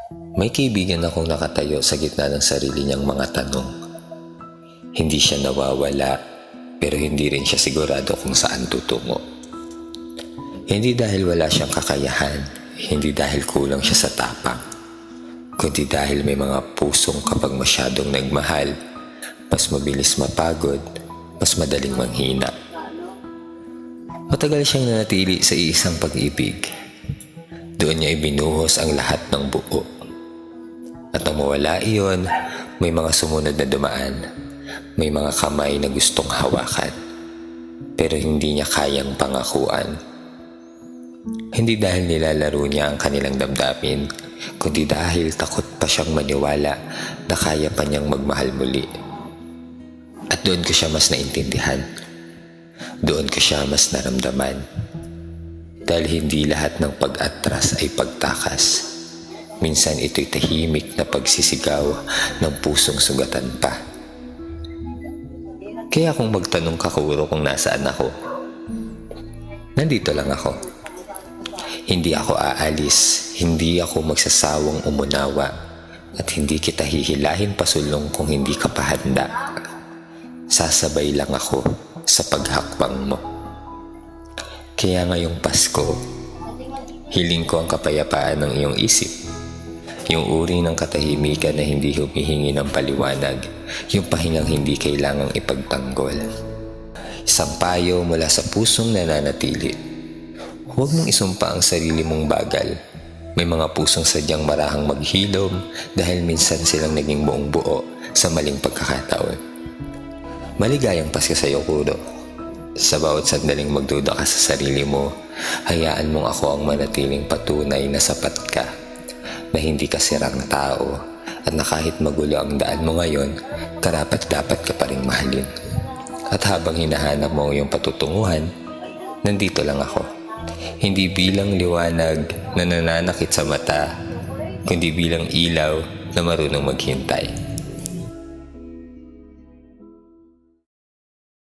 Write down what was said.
May kaibigan akong nakatayo sa gitna ng sarili niyang mga tanong. Hindi siya nawawala, pero hindi rin siya sigurado kung saan tutungo. Hindi dahil wala siyang kakayahan, hindi dahil kulang siya sa tapang, kundi dahil may mga pusong kapag masyadong nagmahal, mas mabilis mapagod, mas madaling manghina. Matagal siyang nanatili sa isang pag-ibig. Doon niya ibinuhos ang lahat ng buo. At nang mawala iyon, may mga sumunod na dumaan. May mga kamay na gustong hawakan. Pero hindi niya kayang pangakuan. Hindi dahil nilalaro niya ang kanilang damdamin, kundi dahil takot pa siyang maniwala na kaya pa niyang magmahal muli. At doon ko siya mas naintindihan. Doon ko siya mas naramdaman. Dahil hindi lahat ng pag-atras ay pagtakas. Minsan ito'y tahimik na pagsisigaw ng pusong sugatan pa. Kaya kung magtanong ka, Kuro, kung nasaan ako, nandito lang ako. Hindi ako aalis, hindi ako magsasawang umunawa, at hindi kita hihilahin pasulong kung hindi ka pa handa. Sasabay lang ako sa paghakbang mo. Kaya ngayong Pasko, hiling ko ang kapayapaan ng iyong isip. Yung uri ng katahimikan na hindi humihingi ng paliwanag, yung pahingang hindi kailangang ipagtanggol. Isang payo mula sa pusong nananatili. Huwag mong isumpa ang sarili mong bagal. May mga pusong sadyang marahang maghilom dahil minsan silang naging buong buo sa maling pagkakataon. Maligayang Pasko sa iyo, Kuro. Sa bawat sandaling magduda ka sa sarili mo, hayaan mong ako ang manatiling patunay na sapat ka, na hindi ka sirang tao, at na kahit magulo ang daan mo ngayon, karapat-dapat ka pa rin mahalin. At habang hinahanap mo yung patutunguhan, nandito lang ako. Hindi bilang liwanag na nananakit sa mata, kundi bilang ilaw na marunong maghintay.